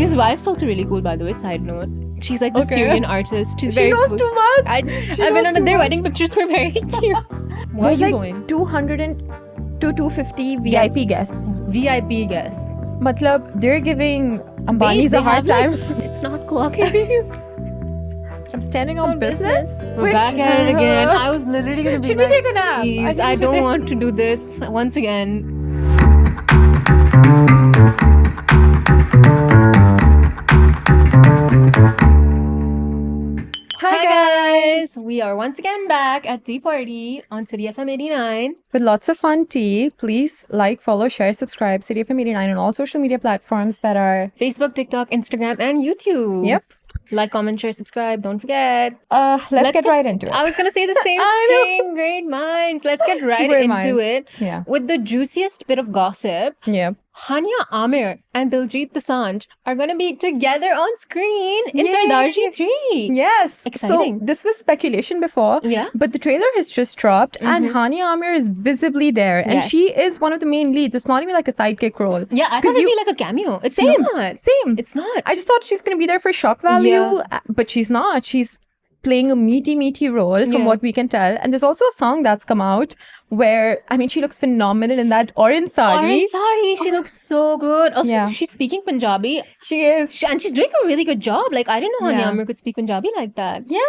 His wife's also really cool, by the way. Side note, she's like the Syrian artist. She's She very knows cool. too much. I've been on their wedding pictures for very cute. Why are There's you like going? 200 to 250 VIP guests. VIP guests. Matlab, they're giving Babe, Ambani's they a hard have, time. like, it's not clocking. I'm standing on business. We're back at it again. I was literally gonna be Should we like, take a nap? Please, think I we should don't take- want to do this once again. Hi guys! We are once again back at Tea Party on City FM 89. With lots of fun tea. Please like, follow, share, subscribe. City FM 89 on all social media platforms that are. Facebook, TikTok, Instagram, and YouTube. Yep. Like, comment, share, subscribe. Don't forget. Let's get right into it. I was gonna say the same I know. thing. Great minds. Let's get right Great into minds. it. Yeah. With the juiciest bit of gossip. Yep. Hania Amir and Diljit Dosanjh are going to be together on screen in Yay. Sardarji 3. Yes. Exciting. So this was speculation before. Yeah. But the trailer has just dropped and Hania Amir is visibly there. And Yes. she is one of the main leads. It's not even like a sidekick role. Yeah, I thought 'Cause it'd be like a cameo. It's Same. not. Same. It's not. I just thought she's going to be there for shock value, but she's not. She's playing a meaty role from Yeah. what we can tell. And there's also a song that's come out where, I mean, she looks phenomenal in that orange sari. Orange sari. She looks so good. Also, Yeah. she's speaking Punjabi. She is. And she's doing a really good job. Like, I didn't know Hania Yeah. Amir could speak Punjabi like that. Yeah,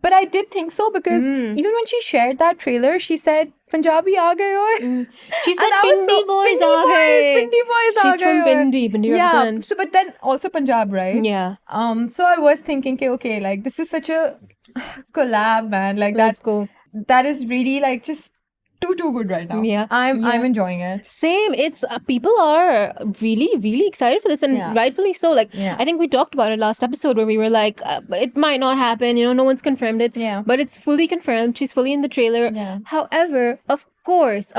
but I did think so because even when she shared that trailer, she said, Punjabi aa gaye hoy. She said, And I was Pindi so- boys Pindi aa gaye. Pindi boys aa She's from gaye hoy. Pindi. Pindi Yeah, represent. so, but then also Punjab, right? Yeah. So I was thinking, okay, like this is such a collab, man. Like Let's go. that is really like just too good right now. Yeah. I'm enjoying it. Same. It's people are really excited for this, and Yeah. rightfully so. Like, Yeah. I think we talked about it last episode where we were like, it might not happen. You know, no one's confirmed it. Yeah. But it's fully confirmed. She's fully in the trailer. Yeah. However, of course,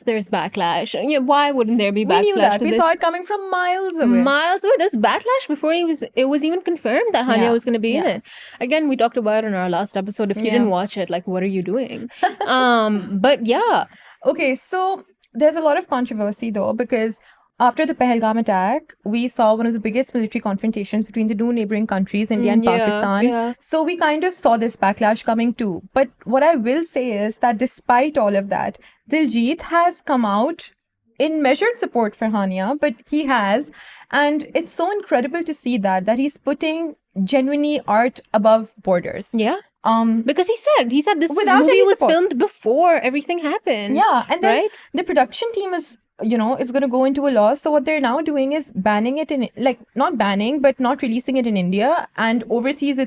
there's backlash. Yeah, why wouldn't there be We backlash knew that. to We this? saw it coming from miles away. Miles away. There's backlash before it was even confirmed that Hania Yeah. was going to be in Yeah. it. Again, we talked about it in our last episode. If you Yeah. didn't watch it, like, what are you doing? But yeah. Okay, so there's a lot of controversy though because after the Pahalgam attack, we saw one of the biggest military confrontations between the two neighboring countries, India and Yeah, Pakistan. yeah. So we kind of saw this backlash coming too. But what I will say is that despite all of that, Diljit has come out in measured support for Hania, but he has. And it's so incredible to see that he's putting genuinely art above borders. Yeah. Because he said this Without movie any was support. filmed before everything happened. Yeah, and then right? the production team is going to go into a loss. So what they're now doing is banning it not banning, but not releasing it in India, and overseas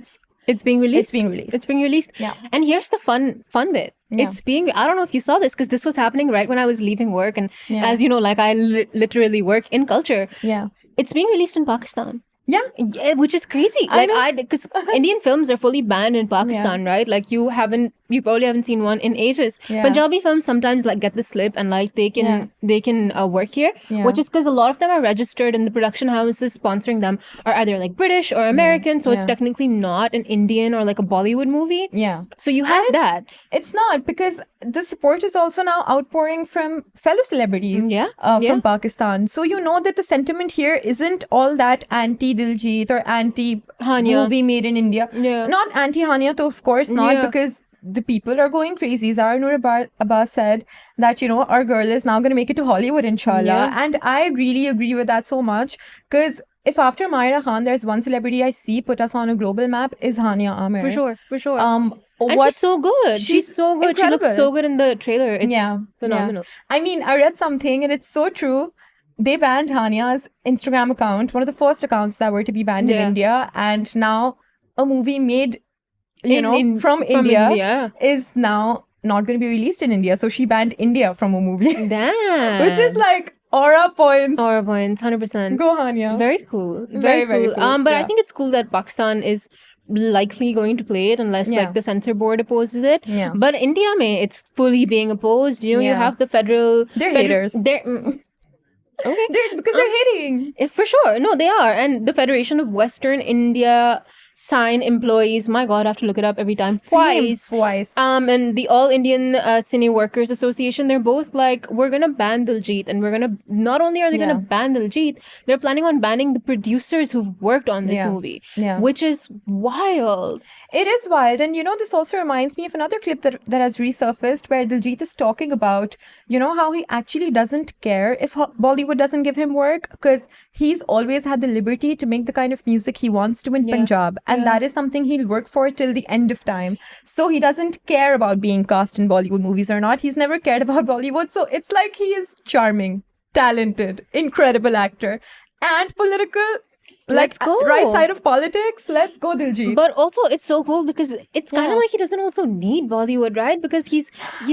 It's being released. It's being released. Yeah. Yeah. And here's the fun bit. Yeah. I don't know if you saw this because this was happening right when I was leaving work. And Yeah. as you know, like I literally work in culture. Yeah. It's being released in Pakistan. Yeah. Yeah, which is crazy. I Like know. because Indian films are fully banned in Pakistan, right? Like you probably haven't seen one in ages. Yeah. Punjabi films sometimes like get the slip and like they can work here, Yeah. which is because a lot of them are registered and the production houses sponsoring them are either like British or American, so it's Yeah. technically not an Indian or like a Bollywood movie. Yeah. So you have And that. It's not because the support is also now outpouring from fellow celebrities Yeah. from Pakistan. So you know that the sentiment here isn't all that anti-Diljit or Hania. anti-movie made in India. Yeah. Not anti-Hania, though, of course not, Yeah. because the people are going crazy. Zara Noor Abbas said that, our girl is now going to make it to Hollywood, inshallah. Yeah. And I really agree with that so much because if after Myra Khan, there's one celebrity I see put us on a global map is Hania Amir. For sure. And And she's so good. She's so good. She incredible. looks so good in the trailer. It's yeah, phenomenal. yeah. I mean, I read something and it's so true. They banned Hania's Instagram account, one of the first accounts that were to be banned in Yeah. India, and now a movie made, from India. India is now not going to be released in India. So she banned India from a movie, Damn. which is like aura points. Aura points, 100%. Go Hania. Very cool. Very, very cool. cool. But I Yeah. think it's cool that Pakistan is likely going to play it unless Yeah. like the censor board opposes it. Yeah. But India, it's fully being opposed. You Yeah. have the federal. They're haters. Okay. Because they're hating. For sure. No, they are. And the Federation of Western India sign employees. My God, I have to look it up every time. Same, twice. And the All Indian Cine Workers Association, they're both like, we're gonna ban Diljit, and we're gonna, not only are they gonna ban Diljit, they're planning on banning the producers who've worked on this movie, which is wild. It is wild. And this also reminds me of another clip that has resurfaced where Diljit is talking about, how he actually doesn't care if Bollywood doesn't give him work, because he's always had the liberty to make the kind of music he wants to in Punjab. And that is something he'll work for till the end of time. So he doesn't care about being cast in Bollywood movies or not. He's never cared about Bollywood. So it's like he is charming, talented, incredible actor, and political. Let's go. Right side of politics. Let's go, Diljit. But also, it's so cool because it's kind of like he doesn't also need Bollywood, right? Because he's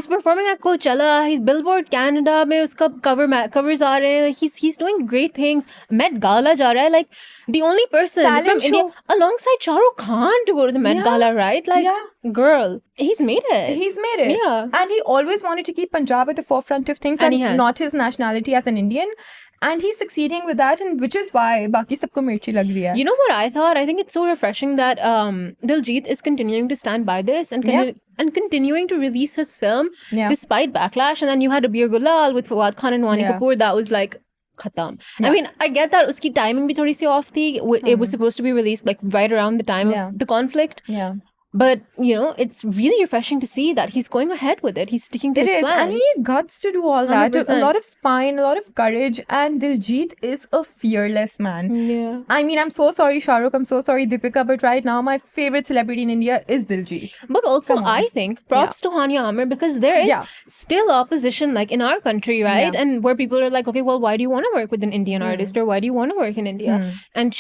performing at Coachella, he's Billboard Canada, mein uska covers aa rahe hain. He's doing great things. Met Gala ja raha hai. Like the only person from India alongside Shah Rukh Khan to go to the Met Gala, right? Like, girl, he's made it. He's made it. Yeah. And he always wanted to keep Punjab at the forefront of things, and not his nationality as an Indian. And he's succeeding with that, and which is why baki sabko mirchi lag rahi hai. You know what I thought? I think it's so refreshing that Diljit is continuing to stand by this and continuing to release his film despite backlash. And then you had Abir Gulal with Fawad Khan and Wani Kapoor. That was like khatam. I mean, I get that uski timing bhi thodi si off thi. It was supposed to be released like right around the time of the conflict. Yeah. But, it's really refreshing to see that he's going ahead with it. He's sticking to his plan. And he had guts to do all that. 100%. A lot of spine, a lot of courage. And Diljit is a fearless man. Yeah. I mean, I'm so sorry, Shah Rukh. I'm so sorry, Deepika. But right now, my favorite celebrity in India is Diljit. But also, I think, props to Hania Amir, because there is still opposition, like in our country, right? And where people are like, okay, well, why do you want to work with an Indian artist? Or why do you want to work in India? And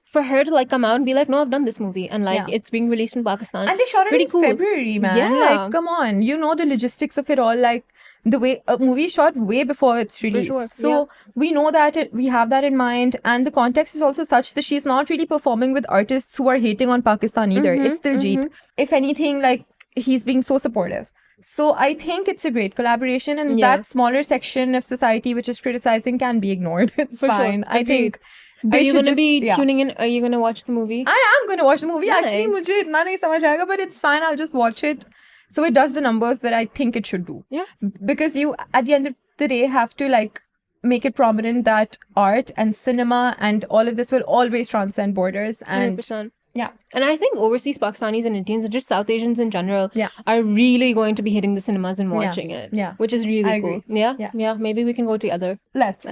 for her to like come out and be like, no, I've done this movie, and like it's being released in Pakistan, and they shot it in February, man. Like, come on, the logistics of it all. Like the way a movie shot way before it's released, so we know that we have that in mind, and the context is also such that she's not really performing with artists who are hating on Pakistan either. It's Diljit. If anything, like, he's being so supportive. So I think it's a great collaboration, and that smaller section of society which is criticizing can be ignored. It's fine. I think. Are you going to be tuning in? Are you going to watch the movie? I am going to watch the movie. Nice. Actually, mujhe itna nahi samajh aayega, but it's fine. I'll just watch it. So it does the numbers that I think it should do. Yeah. Because you, at the end of the day, have to like make it prominent that art and cinema and all of this will always transcend borders. And 100%. Yeah. And I think overseas Pakistanis and Indians and just South Asians in general are really going to be hitting the cinemas and watching it. Yeah. Which is really cool. Yeah. Maybe we can go together. Let's.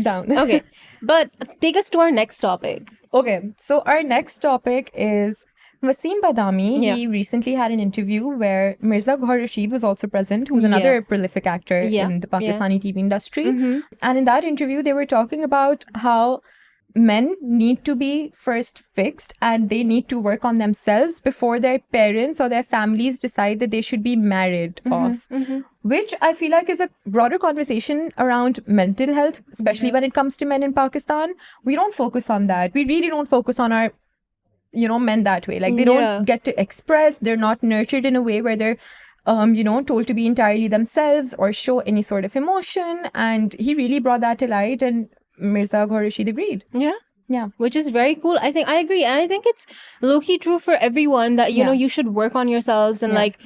Down. Okay. But take us to our next topic. Okay. So our next topic is Wasim Badami. Yeah. He recently had an interview where Mirza Gohar Rashid was also present, who's another prolific actor in the Pakistani TV industry. And in that interview, they were talking about how men need to be first fixed and they need to work on themselves before their parents or their families decide that they should be married off. Which I feel like is a broader conversation around mental health, especially when it comes to men in Pakistan. We don't focus on that. We really don't focus on our, men that way. Like, they don't get to express. They're not nurtured in a way where they're, told to be entirely themselves or show any sort of emotion. And he really brought that to light, and Mirza Gohar Rashid agreed. Yeah. Which is very cool. I agree. And I think it's low-key true for everyone that, you should work on yourselves and like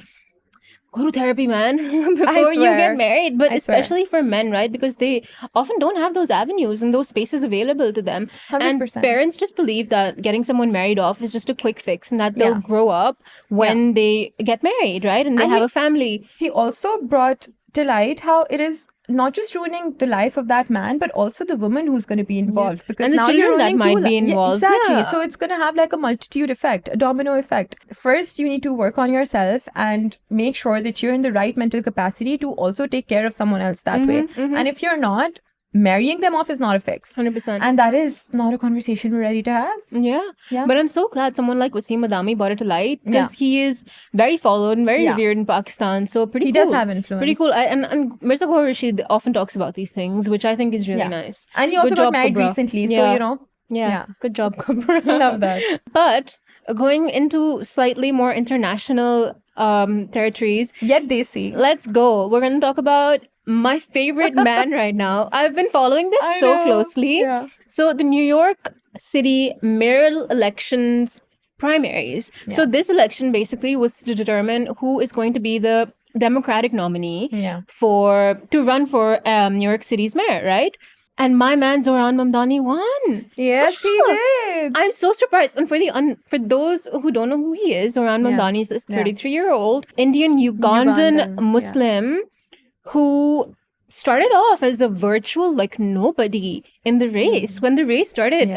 go to therapy, man, before you get married. But especially for men, right? Because they often don't have those avenues and those spaces available to them. 100%. And parents just believe that getting someone married off is just a quick fix and that they'll grow up when they get married, right? And they have a family. He also brought to light how it is not just ruining the life of that man, but also the woman who's going to be involved. Because and the now children you're that might be involved. Exactly. So it's going to have like a multitude effect, a domino effect. First, you need to work on yourself and make sure that you're in the right mental capacity to also take care of someone else that way. And if you're not, marrying them off is not a fix. 100%. And that is not a conversation we're ready to have. Yeah. But I'm so glad someone like Wasim Badami brought it to light, because he is very followed and very revered in Pakistan. So he does have influence. Pretty cool. And Mirza Gohar Rashid often talks about these things, which I think is really nice. And he also got married recently. So, Yeah. Good job, Kubra. Love that. But going into slightly more international territories. Yet they see. Let's go. We're going to talk about my favorite man right now. I've been following this so closely. Yeah. So the New York City mayoral elections primaries. So this election basically was to determine who is going to be the Democratic nominee to run for New York City's mayor, right? And my man Zoran Mamdani won. Yes, he did. I'm so surprised. And for those who don't know who he is, Zoran Mamdani is this 33-year-old Indian Ugandan Muslim who started off as a virtual like nobody in the race. When the race started,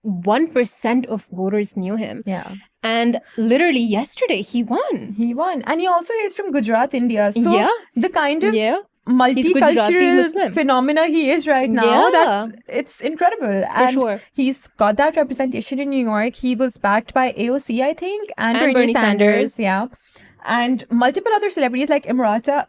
1% of voters knew him. Yeah. And literally yesterday, he won. He won. And he also is from Gujarat, India. So the kind of multicultural phenomena he is right now, it's incredible. And he's got that representation in New York. He was backed by AOC, I think, and Bernie Sanders. Yeah. And multiple other celebrities like Emrata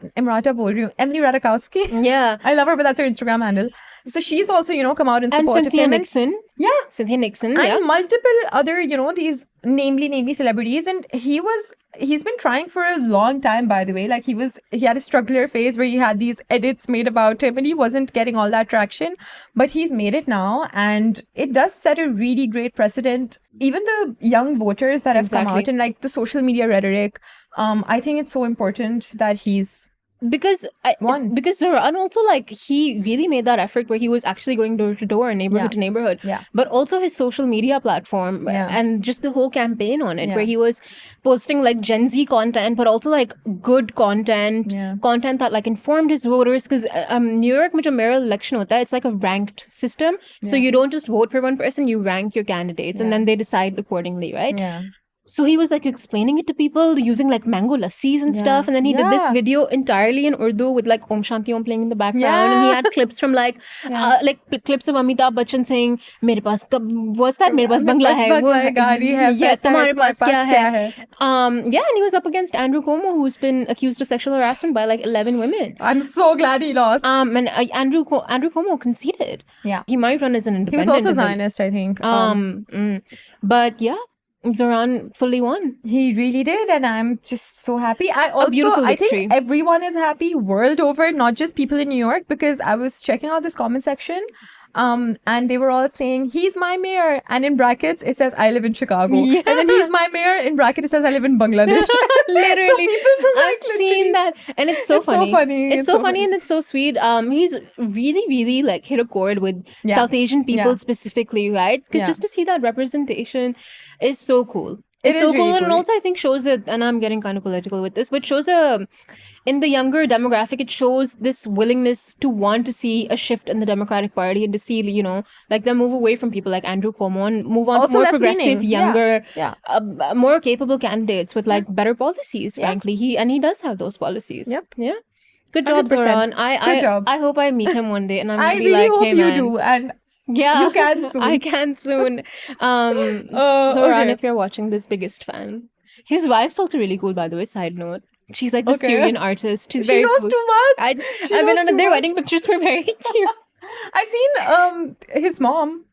bol rahi hu, Emily Ratajkowski. Yeah. I love her, but that's her Instagram handle. So she's also, come out in support Cynthia of him. Nixon. Yeah. Cynthia Nixon. And multiple other, these namely celebrities. And he's been trying for a long time, by the way. Like he had a struggler phase where he had these edits made about him and he wasn't getting all that traction. But he's made it now. And it does set a really great precedent. Even the young voters that have come out and like the social media rhetoric, I think it's so important that he's because Zoran also like he really made that effort where he was actually going door to door, neighborhood to neighborhood. Yeah. But also his social media platform and just the whole campaign on it where he was posting like Gen Z content, but also like good content, content that like informed his voters. Because New York में जो mayoral election होता है, it's like a ranked system. So you don't just vote for one person, you rank your candidates and then they decide accordingly, right? Yeah. So he was like explaining it to people using like mango lassis and stuff. And then he did this video entirely in Urdu with like Om Shanti Om playing in the background. And he had clips from clips of Amitabh Bachchan saying, Mere paas, what's that? Mere paas bangla hai. Yes, tumhare paas kya hai? And he was up against Andrew Cuomo, who's been accused of sexual harassment by like 11 women. I'm so glad he lost. And Andrew Cuomo conceded. Yeah. He might run as an independent. He was also Zionist, I think. But yeah. Zoran fully won. He really did, and I'm just so happy. I think everyone is happy world over, not just people in New York, because I was checking out this comment section, and they were all saying, he's my mayor, and in brackets it says, I live in Chicago. And then he's my mayor, in bracket it says, I live in Bangladesh. Literally. I've seen that. And it's so funny. It's so funny and it's so sweet. He's really, really like hit a chord with South Asian people specifically, right? Because just to see that representation is so cool. It's so cool. And also I think shows it, and I'm getting kind of political with this, but shows in the younger demographic, it shows this willingness to want to see a shift in the Democratic Party and to see, like them move away from people like Andrew Cuomo and move on also to more progressive, younger, more capable candidates with like better policies, frankly. He does have those policies. Yep. Yeah. Good job, 100%. Zoran. Good job. I hope I meet him one day and I'm I gonna be really like, hope hey, you man. do. And yeah, you can soon. I can soon. Zoran, if you're watching this, biggest fan. His wife's also really cool, by the way, side note. She's like the Syrian artist. She knows cool. too much. I've been on their wedding pictures were very cute. I've seen his mom.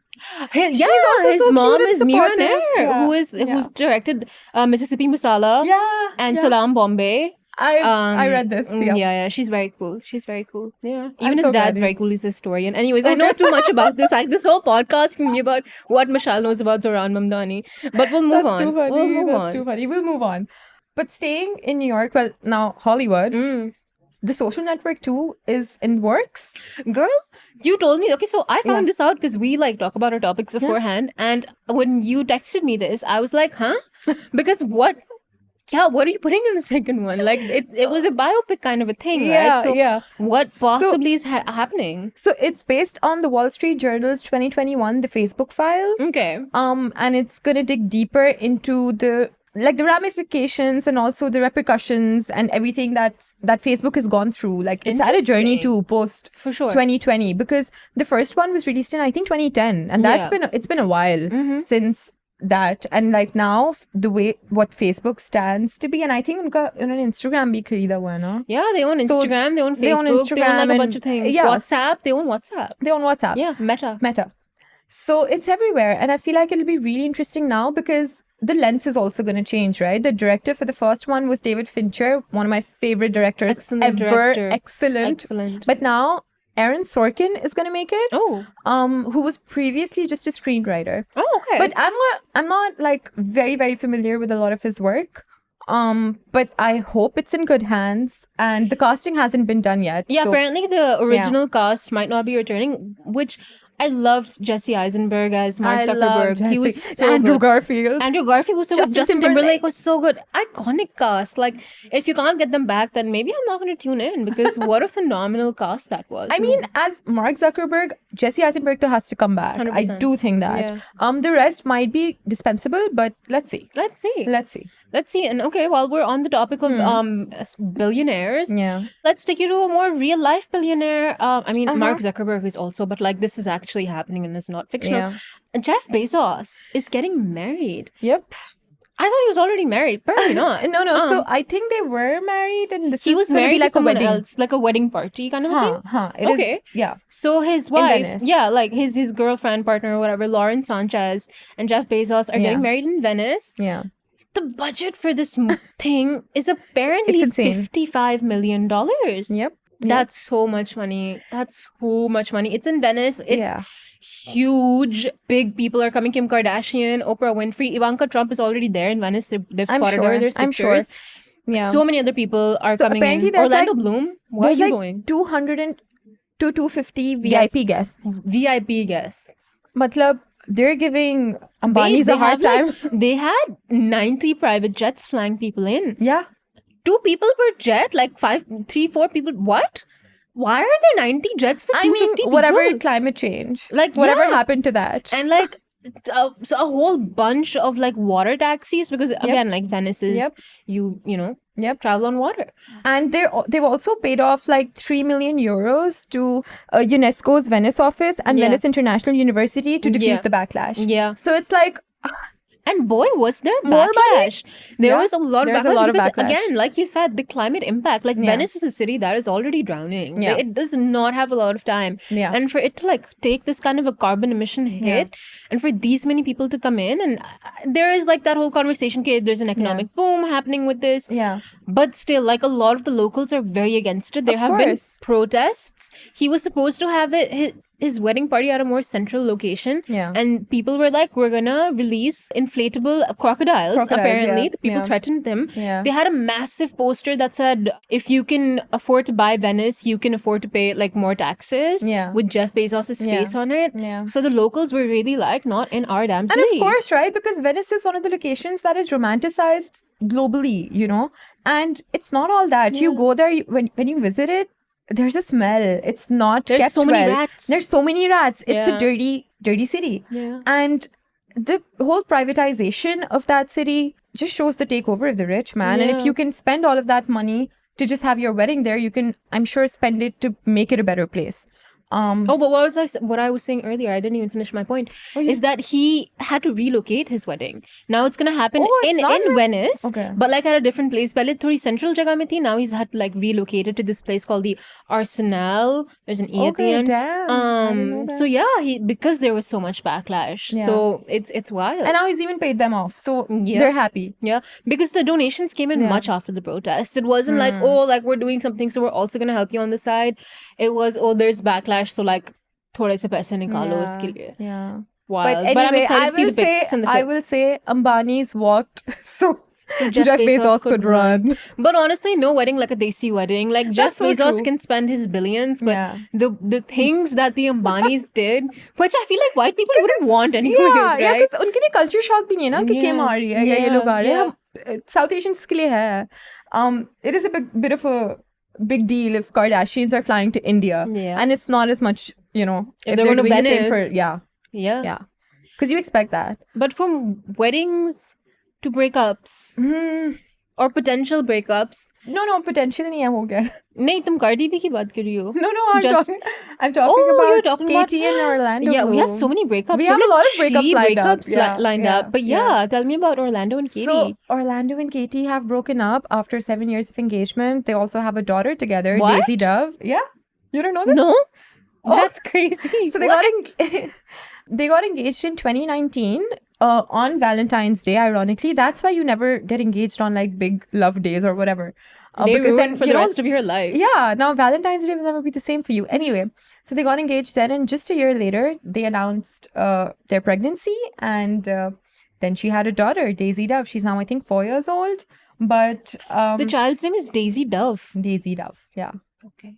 His so mom cute and is Mira supportive. Nair, who's directed Mississippi Masala and Salam Bombay. I read this. Yeah, she's very cool. Yeah, even I'm his so dad's glad very cool. He's a historian. Anyways, I know too much about this. This whole podcast can be about what Mashal knows about Zoran Mamdani. But we'll move on. Too funny. We'll move That's on. too funny. We'll move on. But staying in New York, well, now Hollywood, The Social Network 2 is in works. Girl, you told me. Okay, so I found this out because we like talk about our topics beforehand. And when you texted me this, I was like, huh? Because what? Yeah, what are you putting in the second one? Like, it was a biopic kind of a thing, right? So what possibly is happening? So it's based on the Wall Street Journal's 2021, The Facebook Files. Okay. And it's going to dig deeper into the ramifications and also the repercussions and everything that Facebook has gone through. Like, it's had a journey to post for sure 2020, because the first one was released in, I think, 2010. And it's been a while since that. And like now the way what Facebook stands to be, and I think unka Instagram bhi kharida hua hai na. Yeah, they own Instagram, they own Facebook, they own like a bunch of things. WhatsApp, they own WhatsApp. Yeah, Meta. So it's everywhere, and I feel like it'll be really interesting now because the lens is also going to change, right? The director for the first one was David Fincher, one of my favorite directors ever. Excellent. But now Aaron Sorkin is going to make it. Oh. Who was previously just a screenwriter. Oh, okay. But I'm not like very, very familiar with a lot of his work. But I hope it's in good hands, and the casting hasn't been done yet. yeah, so- apparently the original cast might not be returning, which I loved Jesse Eisenberg as Mark I Zuckerberg. love He was Jesse- so Andrew good. Garfield. Andrew Garfield was so good. Justin Justin Timberlake Timberlake was so good. Iconic cast. Like, if you can't get them back, then maybe I'm not going to tune in, because what a phenomenal cast that was. I mean, as Mark Zuckerberg, Jesse Eisenberg though has to come back. I 100%. do think that. Yeah. The rest might be dispensable, but let's see. let's see. Let's see. And okay, while we're on the topic of billionaires, Yeah. let's take you to a more real life billionaire. I mean, Mark Zuckerberg is also, but like this is actually happening and it's not fictional. Yeah. And Jeff Bezos is getting married. Yep. I thought he was already married. Apparently not. No. So I think they were married, and this He is was gonna married be like to a someone wedding. else, like a wedding party kind of a thing. It is. Okay. Yeah. So his wife, Venice. yeah, like his girlfriend, partner, or whatever, Lauren Sanchez and Jeff Bezos are Yeah. getting married in Venice. Yeah. The budget for this thing is apparently It's insane. $55 million. Yep. That's so much money. That's so much money. It's in Venice. It's Yeah. huge. Big people are coming. Kim Kardashian, Oprah Winfrey, Ivanka Trump is already there in Venice. They've I'm spotted sure. her. There's I'm sure. pictures. Yeah. So many other people are So coming apparently in. there's Orlando like- Bloom. Why are There's you like going? 200 to 250 VIP guests. VIP guests. Matlab, they're giving Ambani's a hard time. They had 90 private jets flying people in. Yeah. 2 people per jet, like 3, 4 people. What? Why are there 90 jets for 250 people? whatever climate change. Like, whatever yeah. happened to that. And like so a whole bunch of like water taxis, because again, like Venice is Yep. you know Yep. travel on water. And they've also paid off like 3 million euros to UNESCO's Venice office and Yeah. Venice International University to defuse Yeah. the backlash. Yeah. So it's like, And boy, was there More money? backlash. There Yeah, was a lot of there's backlash. a lot of because, backlash. again, like you said, the climate impact. Like Yeah. Venice is a city that is already drowning. Yeah. It does not have a lot of time. Yeah. And for it to like take this kind of a carbon emission hit, and for these many people to come in, and there is like that whole conversation, okay, there's an economic boom happening with this. Yeah. But still, like a lot of the locals are very against it. There Of have been course. protests. He was supposed to have his wedding party at a more central location. Yeah. And people were like, we're gonna release inflatable crocodiles. Apparently, yeah. the people Yeah. threatened them. Yeah. They had a massive poster that said, if you can afford to buy Venice, you can afford to pay like more taxes. Yeah. With Jeff Bezos' Yeah. face on it. Yeah. So the locals were really like, not in our damn city. and of course, right? Because Venice is one of the locations that is romanticized globally, you know? And it's not all that. You go there, when you visit it, there's a smell. It's not There's kept so many well. rats. There's so many rats. It's Yeah. a dirty city. Yeah. And the whole privatization of that city just shows the takeover of the rich, man. And if Yeah. you can spend all of that money to just have your wedding there, you can, I'm sure, spend it to make it a better place. Oh, but what I was saying earlier, I didn't even finish my point, is that he had to relocate his wedding. Now it's gonna happen Oh, it's not in Venice, Okay. but like at a different place. Pehle thodi central jagah mein thi. Now he's had to like relocate it to this place called the Arsenal. There's an E at the Okay, end. damn. I didn't know that. So yeah, because there was so much backlash. Yeah. So it's wild. And now he's even paid them off. So Yeah. they're happy. Yeah, because the donations came in much after the protest. It wasn't like, oh, like we're doing something, so we're also gonna help you on the side. It was, oh, there's backlash, so like थोड़े से पैसे निकालो उसके लिए. Yeah. Wild. But I'm anyway, excited to see the pics and the I will pics. say Ambani's walked so Jeff Jeff Bezos Bezos could could run. But honestly, no wedding like a desi wedding. Like Jeff That's so Bezos true. can spend his billions, but Yeah. the things that the Ambanis did, which I feel like white people wouldn't want anyways, Yeah, right? because उनके लिए culture shock भी नहीं है ना कि Kim आ रही है या ये लोग आ रहे हैं. हम South Asians के लिए है. It is a bit of a big deal if Kardashians are flying to India, Yeah. and it's not as much, you know, If they're going to doing the same Venice. for yeah, Yeah. because you expect that. But from weddings to breakups or potential breakups, No, potential नहीं है हो गया. नहीं तुम Cardi B की बात कर रही हो. No, I'm Just- talking Oh, about you're talking about Katie and Orlando. Yeah, we have Bloom. so many breakups. We so have a many lot of breakups cheap lined up. breakups Yeah, lined yeah, up. But yeah, tell me about Orlando and Katie. So Orlando and Katie have broken up after 7 years of engagement. They also have a daughter together, What? Daisy Dove. Yeah, you don't know this? No? That's crazy. So they got engaged in 2019. on Valentine's Day, ironically, that's why you never get engaged on like big love days or whatever. They Because ruin then for the rest of your life. yeah, now Valentine's Day will never be the same for you. Anyway, so they got engaged then, and just a year later, they announced their pregnancy, and then she had a daughter, Daisy Dove. She's now, I think, 4 years old. But The child's name is Daisy Dove. Daisy Dove, yeah. Okay.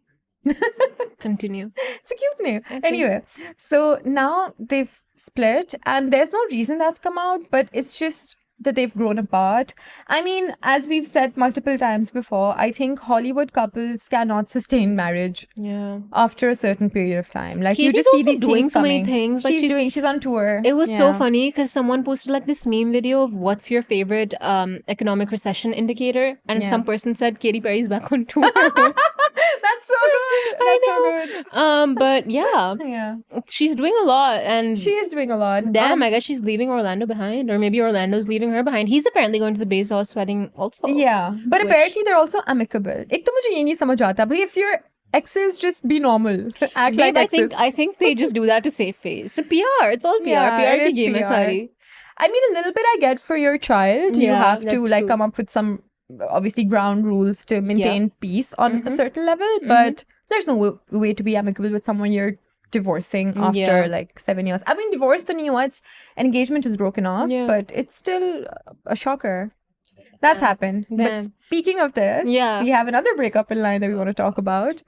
Continue. It's a cute name. Anyway, so now they've split, and there's no reason that's come out, but it's just that they've grown apart. I mean, as we've said multiple times before, I think Hollywood couples cannot sustain marriage Yeah. after a certain period of time. Like you Katie's just see also these doing things so many coming. things. Like, She's on tour. It was so Yeah. funny because someone posted like this meme video of what's your favorite economic recession indicator, and Yeah. some person said Katy Perry's back on tour. That's so good. That's so good. But yeah, Yeah, she's doing a lot, and she is doing a lot. damn, I guess she's leaving Orlando behind, or maybe Orlando's leaving her behind. He's apparently going to the Bezos wedding also. Yeah, but Which- apparently they're also amicable. एक तो मुझे ये नहीं समझ आता भाई, if your exes just be normal, act like Babe, exes. I think they just do that to save face. It's PR. It's all PR. Yeah, PR it ki is game hai PR. sari. I mean, a little bit I get for your child. You Yeah, have to that's like true. come up with some obviously ground rules to maintain peace on a certain level, but there's no way to be amicable with someone you're divorcing after Yeah. like 7 years. I mean, divorce to new it's engagement is broken off, Yeah. but it's still a shocker. That's happened. But Damn. speaking of this, Yeah. we have another breakup in line that we want to talk about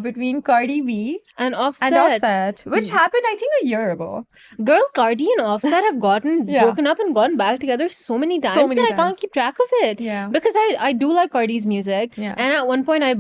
between Cardi B And Offset. and Offset, which happened, I think, a year ago. Girl, Cardi and Offset have gotten Yeah. broken up and gone back together so many times many that I times. can't keep track of it. Yeah. Because I do like Cardi's music. Yeah. And at one point I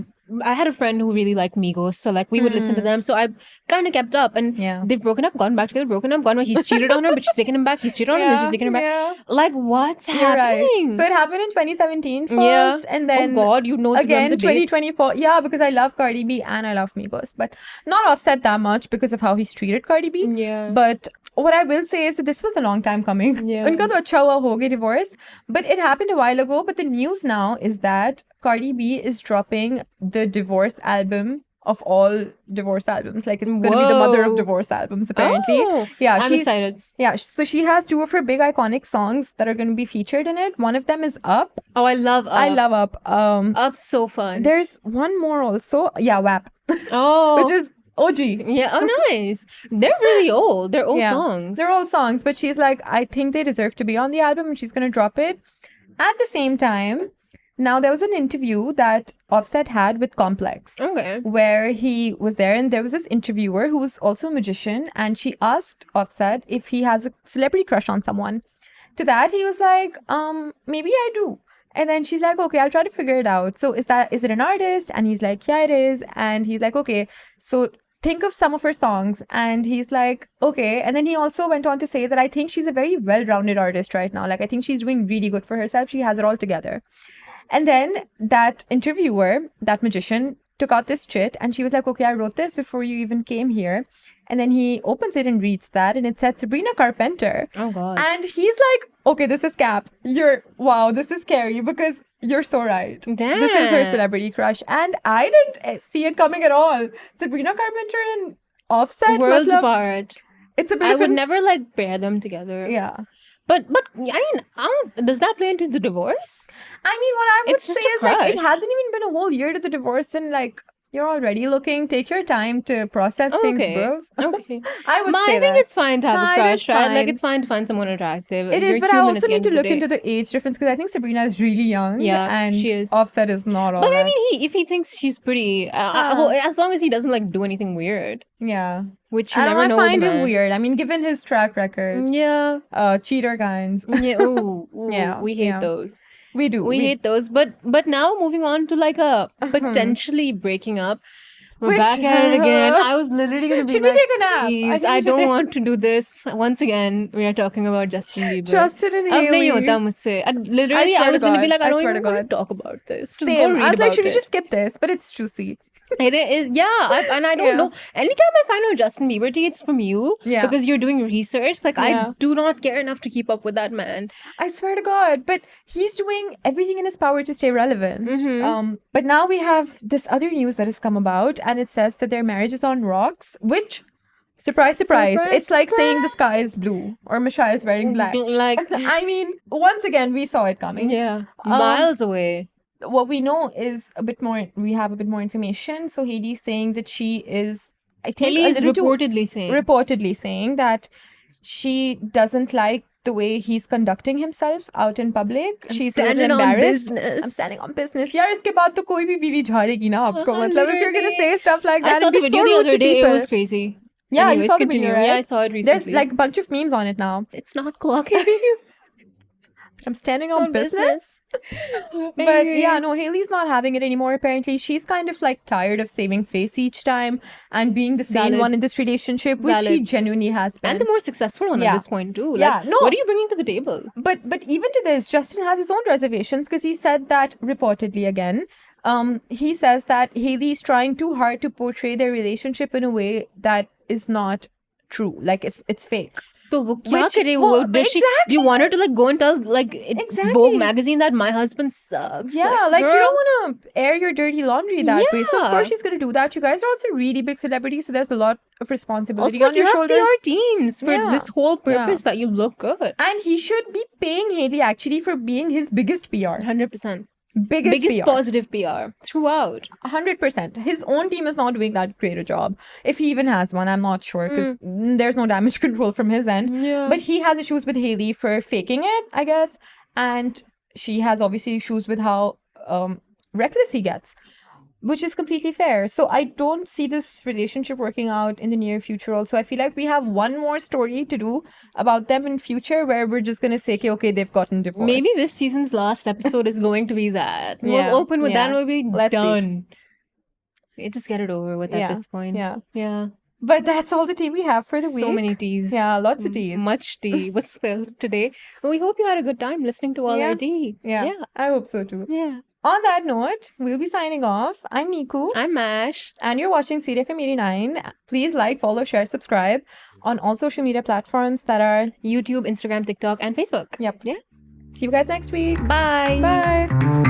had a friend who really liked Migos, so like we would listen to them. So I kind of kept up, and Yeah. they've broken up, gone back together, broken up, gone back. He's cheated on her, but she's taking him back. He's cheated on her, but she's taking him back. Yeah. Like, what's You're happening? right. So it happened in 2017 first, Yeah. and then Oh God, you know again the dates. 2024. Yeah, because I love Cardi B and I love Migos, but not Offset that much because of how he's treated Cardi B. Yeah. But what I will say is that this was a long time coming. Yeah. उनका तो अच्छा हुआ हो गया divorce, but it happened a while ago. But the news now is that Cardi B is dropping the divorce album of all divorce albums. Like it's going to be the mother of Whoa. divorce albums apparently. Oh, Yeah, I'm she's excited. yeah, so she has two of her big iconic songs that are going to be featured in it. One of them is Up. Oh, I love Up. I love Up. Up's so fun. There's one more also. Yeah, WAP. Oh. Which is OG. Yeah, oh nice. They're really old. They're old Yeah, songs. They're old songs, but she's like, I think they deserve to be on the album and she's going to drop it. At the same time, now there was an interview that Offset had with Complex. Okay. Where he was there, and there was this interviewer who was also a magician, and she asked Offset if he has a celebrity crush on someone. To that, he was like, maybe I do. And then she's like, okay, I'll try to figure it out. So is it an artist? And he's like, yeah, it is. And he's like, okay, so think of some of her songs. And he's like, okay. And then he also went on to say that I think she's a very well-rounded artist right now. Like, I think she's doing really good for herself. She has it all together. And then that interviewer, that magician, took out this chit and she was like, okay, I wrote this before you even came here. And then he opens it and reads that, and it said Sabrina Carpenter. Oh God. And he's like, okay, this is Cap. Wow, this is scary because you're so right. This is her Damn. celebrity crush. And I didn't see it coming at all. Sabrina Carpenter and Offset. Worlds matlab, apart. It's a bit I of would an- never like pair them together. Yeah. But I mean, does that play into the divorce? I mean, what I would It's just say a is like, it crush. hasn't even been a whole year to the divorce, and like, you're already looking. Take your time to process things, Okay. bro. Okay. I would I say think that. it's fine to have Nah, a it crush, is right? Like fine. it's fine to find someone attractive. It is, You're but I human at also the need end to of the look day. into the age difference because I think Sabrina is really young. Yeah, and she is. Offset is not all But I that. mean, if he thinks she's pretty, well, as long as he doesn't like do anything weird, Yeah. which you I don't never know, know. I with find a him man. weird. I mean, given his track record, Yeah. cheater kinds. Yeah. Ooh, Yeah, we hate yeah. those. We do. We hate those. But now moving on to like a potentially breaking up. We're Which- back at it again. I was literally going to be Should we like, take a nap? I please, think we I should don't take- want to do this. Once again, we are talking about Justin Bieber. Justin and अब नहीं Hailey. होता मुझसे. Literally, swear I to was going to be God. like, I I don't swear even to want God. to talk about this. Just go Same. read I was like, about should we it. just skip this? But it's juicy. It is, yeah. And I don't Yeah. know. Anytime I find out Justin Bieber tea, it's from you. Yeah. Because you're doing research. Like, Yeah. I do not care enough to keep up with that man. I swear to God. But he's doing everything in his power to stay relevant. But now we have this other news that has come about, and it says that their marriage is on rocks, which Surprise, surprise. Surprise, It's like saying the sky is blue or Michelle is wearing black. Like, I mean, once again, we saw it coming. yeah, miles away. What we know is a bit more, we have a bit more information. So Haley's saying that she is, I think, Haley's a little too reportedly saying that she doesn't like the way he's conducting himself out in public. She's a little standing on embarrassed. business. I'm standing on business. यार इसके बाद तो कोई भी बीवी झाड़ेगी ना आपको. मतलब if you're gonna say stuff like I that saw and the be video so the rude other to day. people. It was crazy. Yeah, Anyways, you saw the continue. video, right? Yeah, I saw it recently. There's like a bunch of memes on it now. It's not clocking. I'm standing on business. But yeah, no, Haley's not having it anymore. Apparently, she's kind of like tired of saving face each time and being the same Valid. one in this relationship, which she Valid. genuinely has been. And the more successful one Yeah. at this point too. Like, Yeah, no. what are you bringing to the table? But even to this, Justin has his own reservations because he said that reportedly again. He says that Haley's trying too hard to portray their relationship in a way that is not true. Like it's fake. So वो क्या Which- करे? well, Does she? Do you want her to like go and tell like Exactly. Vogue magazine that my husband sucks? Yeah, like you girl. don't want to air your dirty laundry that way. So of Yeah. course she's going to do that. You guys are also really big celebrities, so there's a lot of responsibility Also, on like, you your have shoulders. PR teams for Yeah. this whole purpose Yeah. that you look good. And he should be paying Haley actually for being his biggest PR. 100%. Biggest PR. positive PR throughout. 100%. His own team is not doing that great a job. If he even has one, I'm not sure because there's no damage control from his end. Yeah. But he has issues with Haley for faking it, I guess. And she has obviously issues with how reckless he gets, which is completely fair. So I don't see this relationship working out in the near future also. I feel like we have one more story to do about them in future where we're just going to say, okay, they've gotten divorced. Maybe this season's last episode is going to be that. Yeah, We'll open with that yeah. and we'll be Let's see. done. Just get it over with Yeah, at this point. yeah. Yeah. But that's all the tea we have for the week. So many teas. Yeah, lots of teas. Much tea was spilled today. And we hope you had a good time listening to all Yeah. our tea. Yeah, I hope so too. Yeah. On that note, we'll be signing off. I'm Niku, I'm Mash. and you're watching CDFM 89. Please like, follow, share, subscribe on all social media platforms that are. YouTube, Instagram, TikTok, and Facebook. Yep. Yeah. See you guys next week. Bye. Bye.